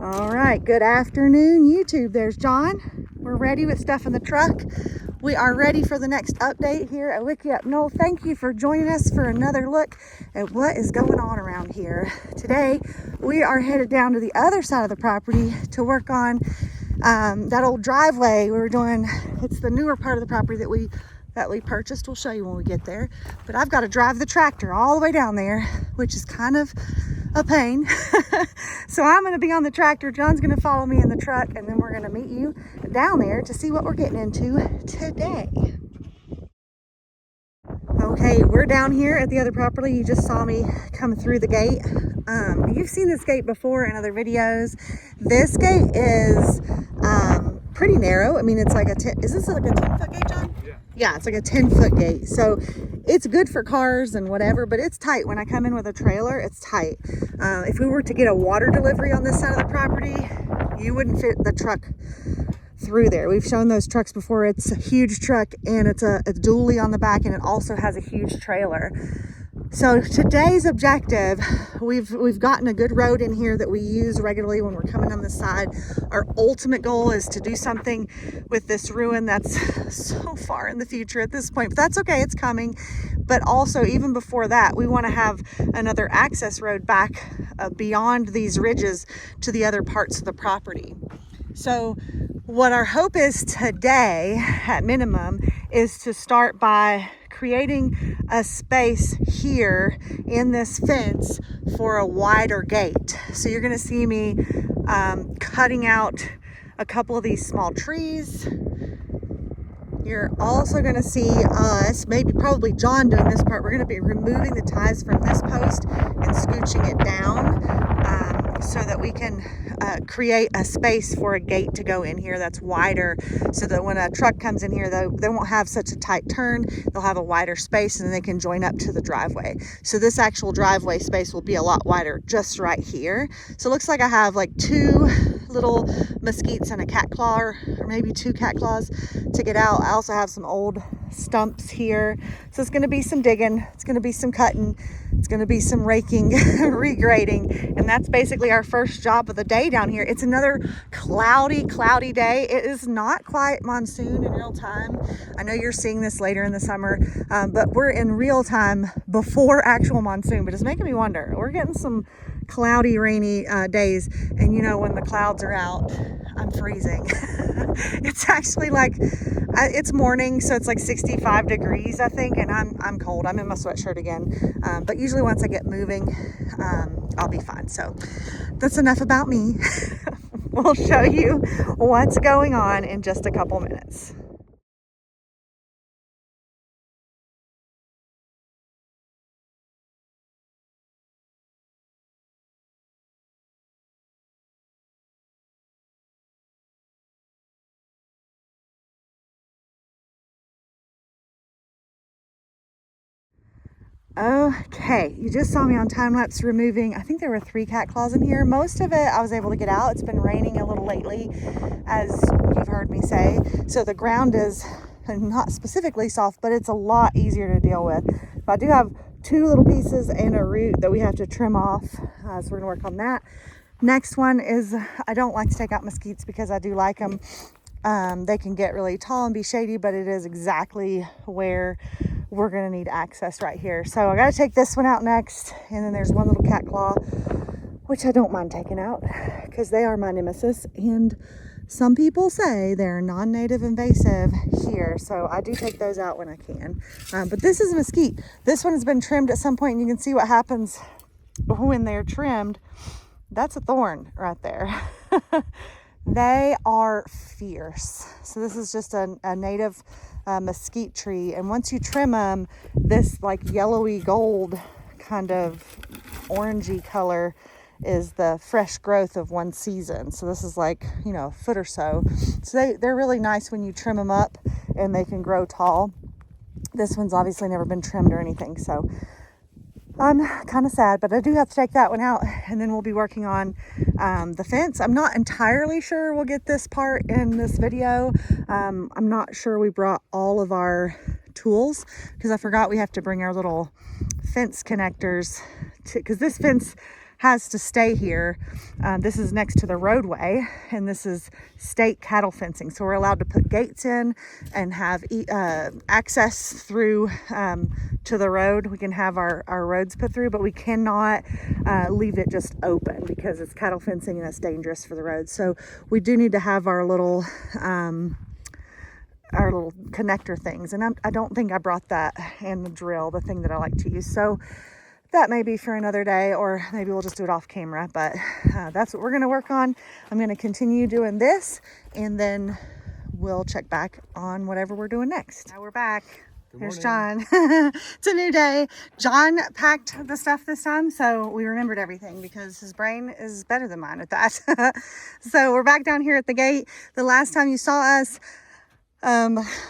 All right, good afternoon, YouTube. There's John. We're ready with stuff in the truck. We are ready for the next update here at Wiki Up Knoll. Thank you for joining us for another look at what is going on around here. Today, we are headed down to the other side of the property to work on that old driveway we were doing. It's the newer part of the property that we purchased. We'll show you when we get there. But I've got to drive the tractor all the way down there, which is kind of a pain. So I'm going to be on the tractor. John's going to follow me in the truck, and then we're going to meet you down there to see what we're getting into today. Okay, we're down here at the other property. You just saw me come through the gate. You've seen this gate before in other videos. This gate is pretty narrow. I mean, it's like is this like a 10-foot gate, John? Yeah, it's like a 10-foot gate. So it's good for cars and whatever, but it's tight. When I come in with a trailer, it's tight. If we were to get a water delivery on this side of the property, you wouldn't fit the truck through there. We've shown those trucks before. It's a huge truck, and it's a dually on the back, and it also has a huge trailer. So today's objective, we've gotten a good road in here that we use regularly when we're coming on this side. Our ultimate goal is to do something with this ruin that's so far in the future at this point, but that's okay, it's coming. But also, even before that, we want to have another access road back beyond these ridges to the other parts of the property. So what our hope is today, at minimum, is to start by creating a space here in this fence for a wider gate. So you're going to see me cutting out a couple of these small trees. You're also going to see us, probably John doing this part. We're going to be removing the ties from this post and scooching it down so that we can create a space for a gate to go in here that's wider, so that when a truck comes in here, they won't have such a tight turn. They'll have a wider space, and then they can join up to the driveway. So this actual driveway space will be a lot wider just right here. So it looks like I have like two little mesquites and a cat claw, or maybe two cat claws to get out. I also have some old stumps here. So it's going to be some digging. It's going to be some cutting. It's going to be some raking, regrading. And that's basically our first job of the day down here. It's another cloudy day. It is not quite monsoon in real time. I know you're seeing this later in the summer, but we're in real time before actual monsoon. But it's making me wonder. We're getting some cloudy, rainy days, and you know, when the clouds are out, I'm freezing. It's actually like it's morning, so it's like 65 degrees, I think, and I'm cold. I'm in my sweatshirt again, but usually once I get moving, I'll be fine. So that's enough about me. We'll show you what's going on in just a couple minutes. Okay, you just saw me on time lapse removing, I think there were 3 cat claws in here. Most of it I was able to get out. It's been raining a little lately, as you've heard me say. So the ground is not specifically soft, but it's a lot easier to deal with. But I do have 2 little pieces and a root that we have to trim off. So we're gonna work on that. Next one is, I don't like to take out mesquites because I do like them. They can get really tall and be shady, but it is exactly where we're gonna need access right here. So I gotta take this one out next, and then there's one little cat claw, which I don't mind taking out because they are my nemesis, and some people say they're non-native invasive here, so I do take those out when I can. But this is a mesquite. This one has been trimmed at some point, and you can see what happens when they're trimmed. That's a thorn right there. They are fierce. So this is just a native mesquite tree, and once you trim them, this like yellowy gold kind of orangey color is the fresh growth of one season. So this is like, you know, a foot or so. So they're really nice when you trim them up, and they can grow tall. This one's obviously never been trimmed or anything, so I'm kind of sad, but I do have to take that one out, and then we'll be working on the fence. I'm not entirely sure we'll get this part in this video. I'm not sure we brought all of our tools, because I forgot we have to bring our little fence connectors, because this fence has to stay here. This is next to the roadway, and this is state cattle fencing. So we're allowed to put gates in and have access through to the road. We can have our roads put through, but we cannot leave it just open because it's cattle fencing and that's dangerous for the road. So we do need to have our little connector things, and I don't think I brought that and the drill, the thing that I like to use. So that may be for another day, or maybe we'll just do it off camera, but that's what we're going to work on. I'm going to continue doing this, and then we'll check back on whatever we're doing next. Now we're back. There's John. It's a new day. John packed the stuff this time, so we remembered everything because his brain is better than mine at that. So we're back down here at the gate. The last time you saw us,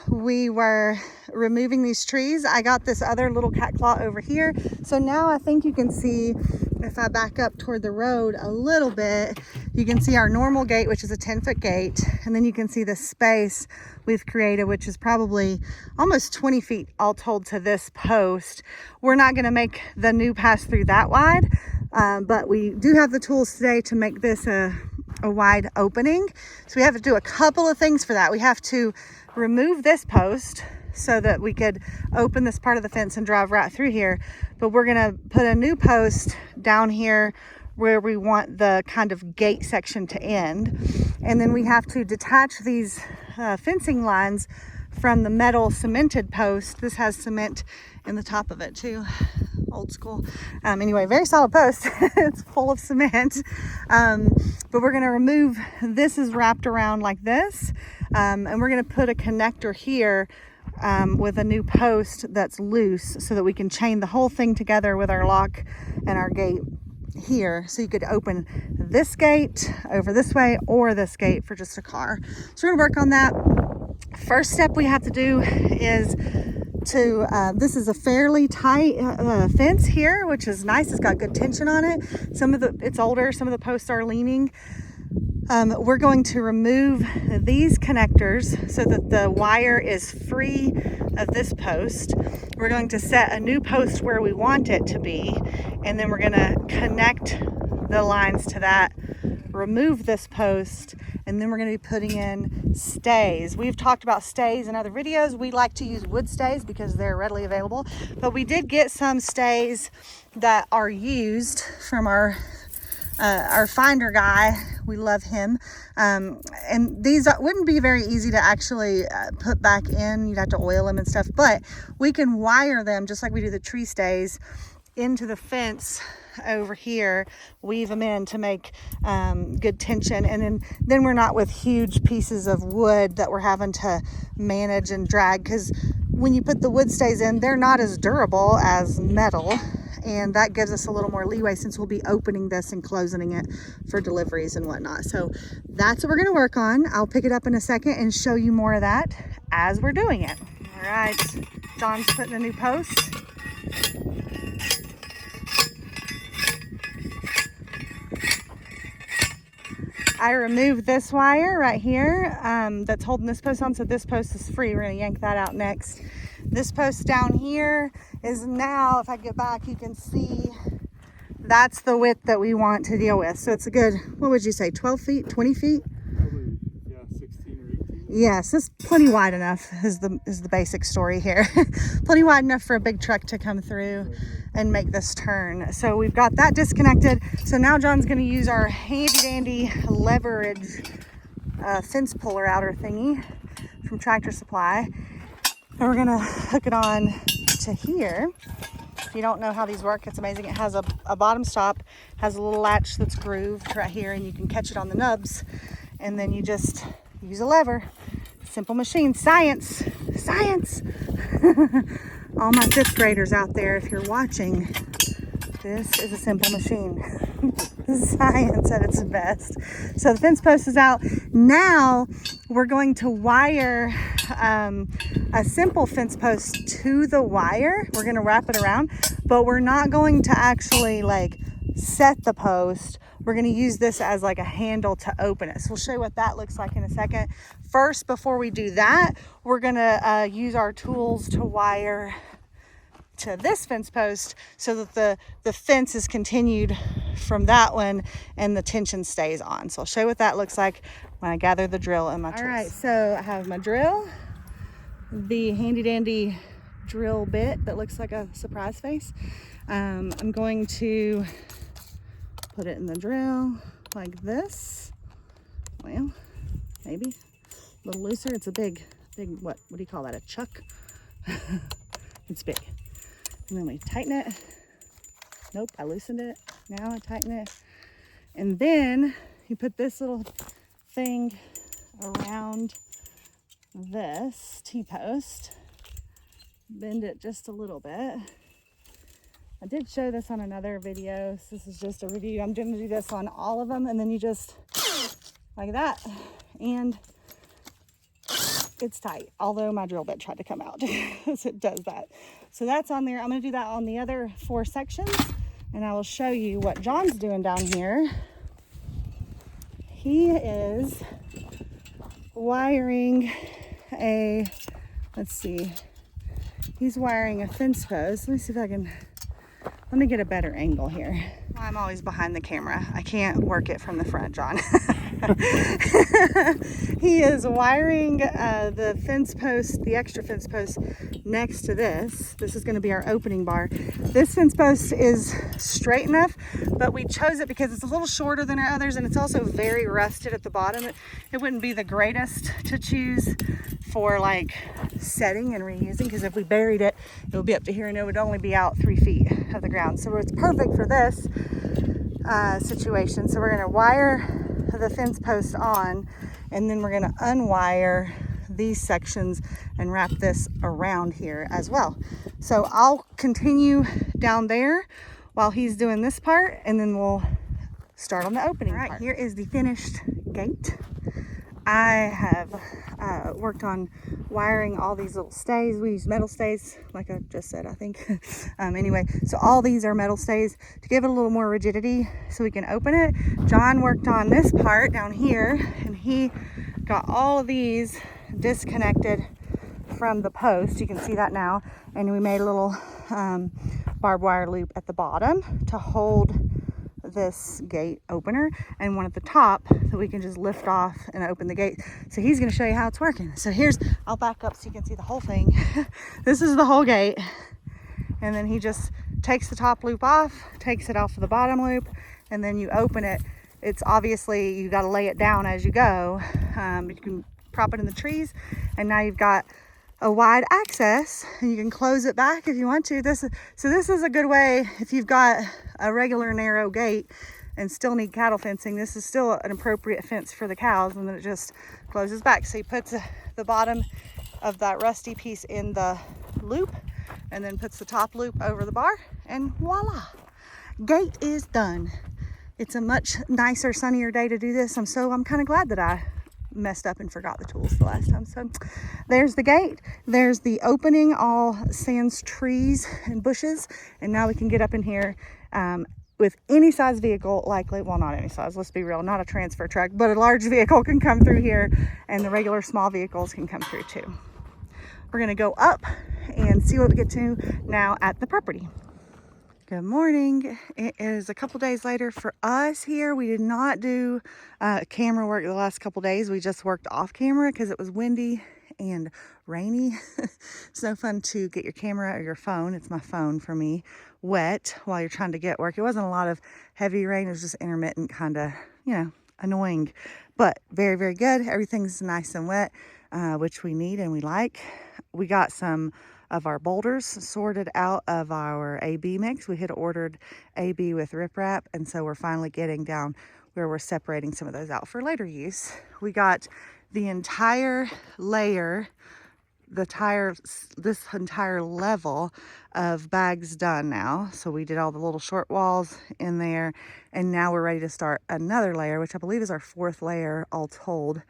we were removing these trees. I got this other little cat claw over here. So now I think you can see, if I back up toward the road a little bit, you can see our normal gate, which is a 10-foot gate. And then you can see the space we've created, which is probably almost 20 feet all told to this post. We're not going to make the new pass through that wide, but we do have the tools today to make this a wide opening. So we have to do a couple of things for that. We have to remove this post so that we could open this part of the fence and drive right through here. But we're gonna put a new post down here where we want the kind of gate section to end. And then we have to detach these fencing lines from the metal cemented post. This has cement in the top of it too. Old school. Anyway, very solid post. It's full of cement. But we're going to remove, this is wrapped around like this. And we're going to put a connector here with a new post that's loose so that we can chain the whole thing together with our lock and our gate here. So you could open this gate over this way or this gate for just a car. So we're going to work on that. First step we have to do is this is a fairly tight fence here, which is nice. It's got good tension on it. It's older, some of the posts are leaning. We're going to remove these connectors so that the wire is free of this post. We're going to set a new post where we want it to be, and then we're going to connect the lines to that, remove this post, and then we're going to be putting in stays. We've talked about stays in other videos. We like to use wood stays because they're readily available, but we did get some stays that are used from our finder guy. We love him. And these wouldn't be very easy to actually put back in. You'd have to oil them and stuff, but we can wire them just like we do the tree stays into the fence over here, weave them in to make good tension, and then we're not with huge pieces of wood that we're having to manage and drag, because when you put the wood stays in, they're not as durable as metal, and that gives us a little more leeway since we'll be opening this and closing it for deliveries and whatnot. So that's what we're going to work on. I'll pick it up in a second and show you more of that as we're doing it. All right, John's putting a new post. I removed this wire right here that's holding this post on, so this post is free. We're going to yank that out next. This post down here is now, if I get back, you can see that's the width that we want to deal with. So it's a good, what would you say, 12 feet, 20 feet? Probably, yeah, 16 or 18. Yes, it's plenty wide enough is the basic story here. Plenty wide enough for a big truck to come through and make this turn. So we've got that disconnected. So now John's going to use our handy dandy leverage fence puller outer thingy from Tractor Supply. And we're going to hook it on to here. If you don't know how these work, it's amazing. It has a bottom stop, has a little latch that's grooved right here, and you can catch it on the nubs. And then you just use a lever. Simple machine. Science. Science. All my fifth graders out there, if you're watching, this is a simple machine. Science at its best. So the fence post is out. Now we're going to wire a simple fence post to the wire. We're going to wrap it around, but we're not going to actually like set the post. We're going to use this as like a handle to open it. So we'll show you what that looks like in a second. First, before we do that, we're going to use our tools to wire to this fence post so that the fence is continued from that one and the tension stays on. So I'll show you what that looks like when I gather the drill and my tools. All right, so I have my drill, the handy dandy drill bit that looks like a surprise face. I'm going to put it in the drill like this. Well, maybe a little looser. It's a big, what do you call that? A chuck? It's big. And then we tighten it. Nope, I loosened it. Now I tighten it. And then you put this little thing around this T-post. Bend it just a little bit. I did show this on another video. So this is just a review. I'm going to do this on all of them, and then you just like that, and it's tight. Although my drill bit tried to come out, so it does that. So that's on there. I'm going to do that on the other 4 sections, and I will show you what John's doing down here. He is wiring a, let's see, he's wiring a fence post. Let me see if I can, let me get a better angle here. I'm always behind the camera. I can't work it from the front, John. He is wiring the fence post, the extra fence post next to this. This is going to be our opening bar. This fence post is straight enough, but we chose it because it's a little shorter than our others, and it's also very rusted at the bottom. It wouldn't be the greatest to choose for like setting and reusing, because if we buried it, it would be up to here and it would only be out 3 feet of the ground. So it's perfect for this situation. So we're going to wire the fence post on, and then we're going to unwire these sections and wrap this around here as well. So I'll continue down there while he's doing this part, and then we'll start on the opening part. Here is the finished gate. I have worked on wiring all these little stays. We use metal stays, like I just said, I think. Anyway, so all these are metal stays to give it a little more rigidity so we can open it. John worked on this part down here, and he got all of these disconnected from the post. You can see that now. And we made a little barbed wire loop at the bottom to hold this gate opener, and one at the top that we can just lift off and open the gate. So he's going to show you how it's working. So I'll back up so you can see the whole thing. This is the whole gate, and then he just takes the top loop off, takes it off of the bottom loop, and then you open it. It's obviously, you got to lay it down as you go. You can prop it in the trees, and now you've got a wide access, and you can close it back if you want to. This is a good way if you've got a regular narrow gate and still need cattle fencing. This is still an appropriate fence for the cows, and then it just closes back. So he puts the bottom of that rusty piece in the loop, and then puts the top loop over the bar, and voila, gate is done. It's a much nicer, sunnier day to do this. I'm kind of glad that I messed up and forgot the tools the last time. So there's the gate, there's the opening, all sans, trees and bushes, and now we can get up in here with any size vehicle. Likely, well, not any size, let's be real, not a transfer truck, but a large vehicle can come through here, and the regular small vehicles can come through too. We're gonna go up and see what we get to now at the property. Good morning. It is a couple days later for us here. We did not do camera work the last couple days. We just worked off camera because it was windy and rainy. It's no fun to get your camera or your phone, it's my phone for me, wet while you're trying to get work. It wasn't a lot of heavy rain. It was just intermittent, kind of, annoying, but very, very good. Everything's nice and wet, which we need and we like. We got some of our boulders sorted out of our AB mix. We had ordered AB with riprap, and so we're finally getting down where we're separating some of those out for later use. We got the entire layer, this entire level of bags done now. So we did all the little short walls in there, and now we're ready to start another layer, which I believe is our 4th layer all told.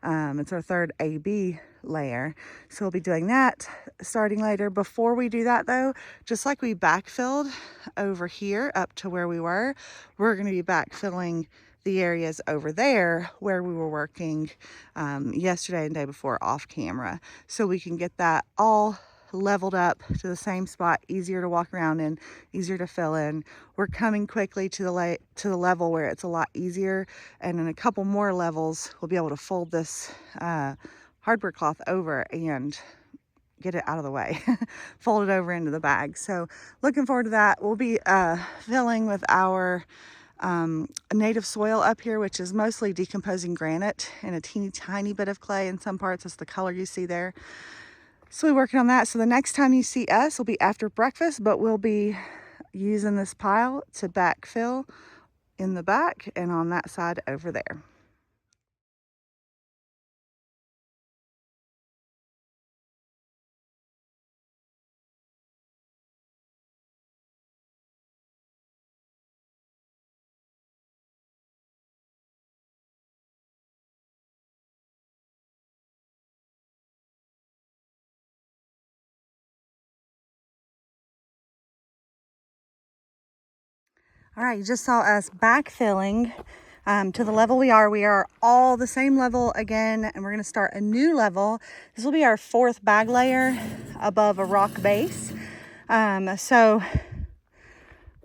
It's our 3rd AB layer. So we'll be doing that starting later. Before we do that though, just like we backfilled over here up to where we were, we're going to be backfilling the areas over there where we were working yesterday and day before off camera, so we can get that all leveled up to the same spot, easier to walk around in, easier to fill in. We're coming quickly to the level where it's a lot easier, and in a couple more levels we'll be able to fold this hardware cloth over and get it out of the way, fold it over into the bag. So looking forward to that. We'll be filling with our native soil up here, which is mostly decomposing granite and a teeny tiny bit of clay in some parts. That's the color you see there. So we're working on that. So the next time you see us will be after breakfast, but we'll be using this pile to backfill in the back and on that side over there. All right, you just saw us backfilling to the level we are. We are all the same level again, and we're gonna start a new level. This will be our 4th bag layer above a rock base. So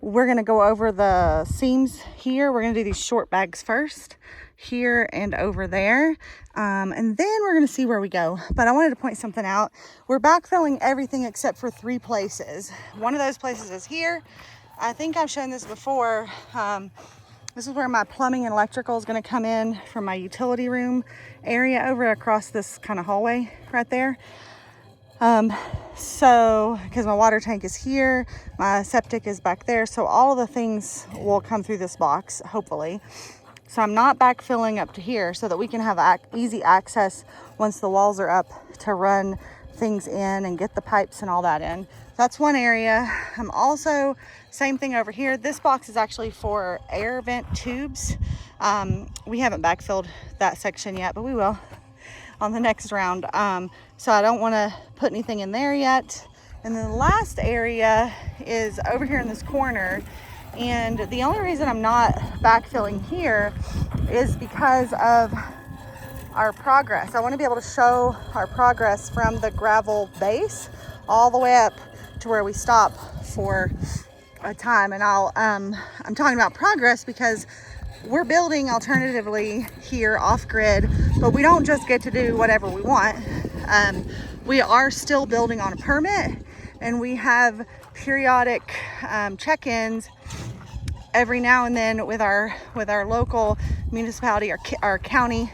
we're gonna go over the seams here. We're gonna do these short bags first, here and over there. And then we're gonna see where we go. But I wanted to point something out. We're backfilling everything except for 3 places. One of those places is here. I think I've shown this before. This is where my plumbing and electrical is going to come in from my utility room area over across this kind of hallway right there. So, because my water tank is here, my septic is back there. So all of the things will come through this box, hopefully. So I'm not backfilling up to here so that we can have easy access once the walls are up to run things in and get the pipes and all that in. That's one area. I'm also, same thing over here. This box is actually for air vent tubes. We haven't backfilled that section yet, but we will on the next round. So I don't want to put anything in there yet. And then the last area is over here in this corner. And the only reason I'm not backfilling here is because of our progress. I want to be able to show our progress from the gravel base all the way up to where we stop for a time. And I'm talking about progress because we're building alternatively here off grid, but we don't just get to do whatever we want. We are still building on a permit, and we have periodic check-ins every now and then with our local municipality, our county,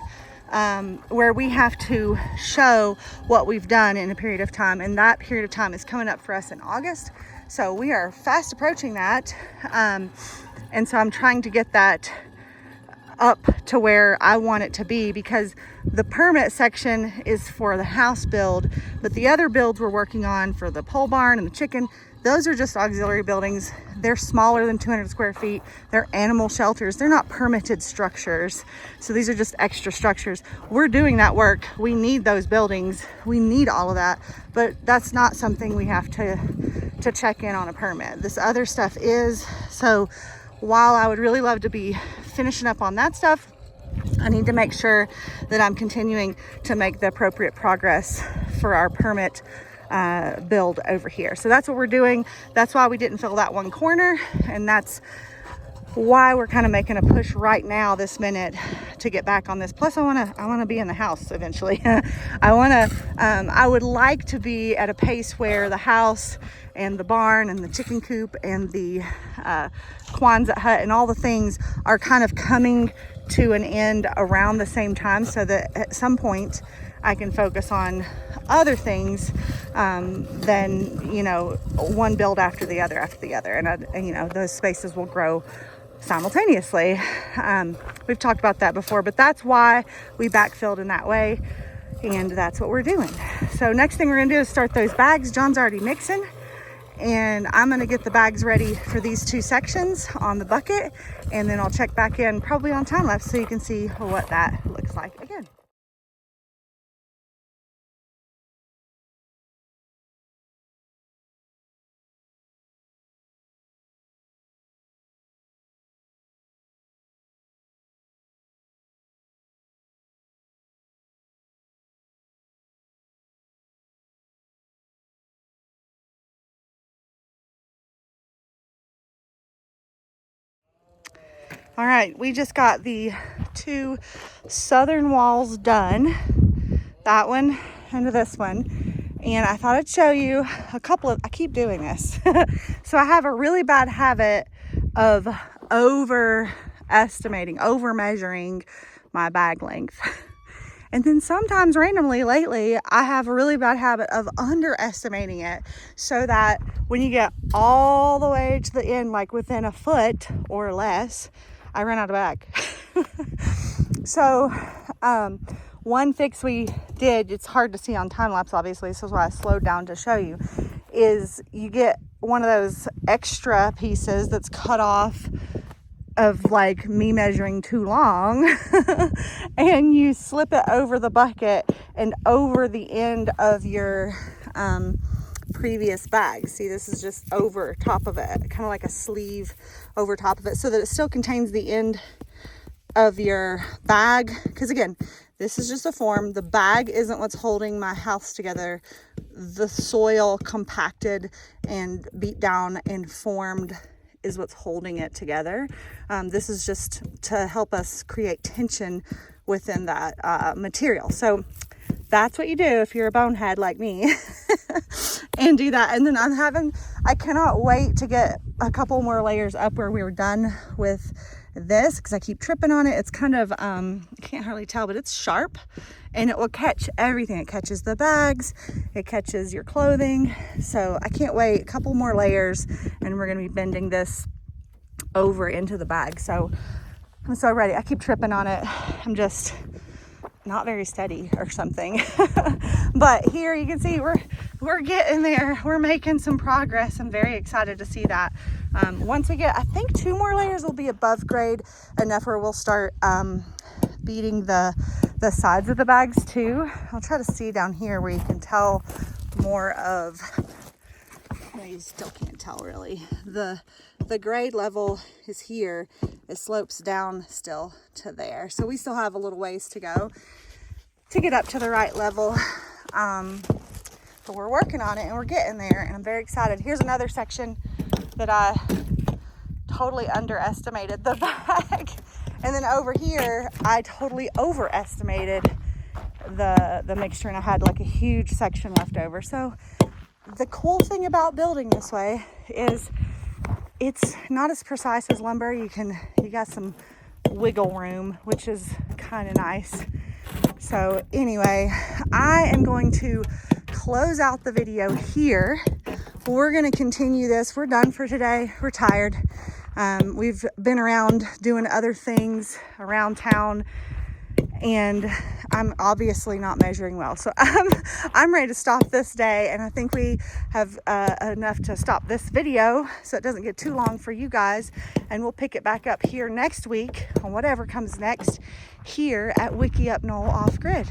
where we have to show what we've done in a period of time, and that period of time is coming up for us in August. So we are fast approaching that, and so I'm trying to get that up to where I want it to be, because the permit section is for the house build, but the other builds we're working on for the pole barn and the chicken, those are just auxiliary buildings. They're smaller than 200 square feet. They're animal shelters. They're not permitted structures. So these are just extra structures. We're doing that work. We need those buildings. We need all of that, but that's not something we have to check in on a permit. This other stuff is. So while I would really love to be finishing up on that stuff, I need to make sure that I'm continuing to make the appropriate progress for our permit build over here. So that's what we're doing. That's why we didn't fill that one corner, and that's why we're kind of making a push right now this minute to get back on this. Plus I want to be in the house eventually. I would like to be at a pace where the house and the barn and the chicken coop and the Quonset hut and all the things are kind of coming to an end around the same time, so that at some point I can focus on other things than, you know, one build after the other. And you know, those spaces will grow simultaneously. We've talked about that before, but that's why we backfilled in that way, and that's what we're doing. So next thing we're gonna do is start those bags. John's already mixing, and I'm gonna get the bags ready for these 2 sections on the bucket, and then I'll check back in probably on time lapse so you can see what that looks like again. All right, we just got the 2 southern walls done. That one and this one. And I thought I'd show you a couple of, I keep doing this. So I have a really bad habit of over measuring my bag length. And then sometimes randomly lately, I have a really bad habit of underestimating it, so that when you get all the way to the end, like within a foot or less, I run out of bag. So one fix we did, it's hard to see on time lapse obviously, so that's why I slowed down to show you, is you get one of those extra pieces that's cut off of like me measuring too long and you slip it over the bucket and over the end of your previous bag. See, this is just over top of it, kind of like a sleeve over top of it, so that it still contains the end of your bag. Because again, this is just a form. The bag isn't what's holding my house together. The soil compacted and beat down and formed is what's holding it together. This is just to help us create tension within that material. So that's what you do if you're a bonehead like me and do that. And then I cannot wait to get a couple more layers up where we were done with this, because I keep tripping on it. It's kind of, I can't hardly tell, but it's sharp and it will catch everything. It catches the bags, it catches your clothing. So I can't wait, a couple more layers and we're gonna be bending this over into the bag. So I'm so ready. I keep tripping on it. I'm just not very steady or something. But here you can see we're getting there. We're making some progress. I'm very excited to see that. Once we get, I think 2 more layers will be above grade enough where we'll start beating the sides of the bags too. I'll try to see down here where you can tell more of, well, you still can't tell really. The grade level is here. It slopes down still to there. So we still have a little ways to go to get up to the right level. But we're working on it and we're getting there, and I'm very excited. Here's another section that I totally underestimated the bag. And then over here, I totally overestimated the mixture, and I had like a huge section left over. So the cool thing about building this way is it's not as precise as lumber. You got some wiggle room, which is kind of nice. So anyway, I am going to close out the video here. We're going to continue this. We're done for today. We're tired. We've been around doing other things around town, and I'm obviously not measuring well. So I'm ready to stop this day, and I think we have enough to stop this video so it doesn't get too long for you guys, and we'll pick it back up here next week on whatever comes next here at Wiki Up Knoll Off Grid.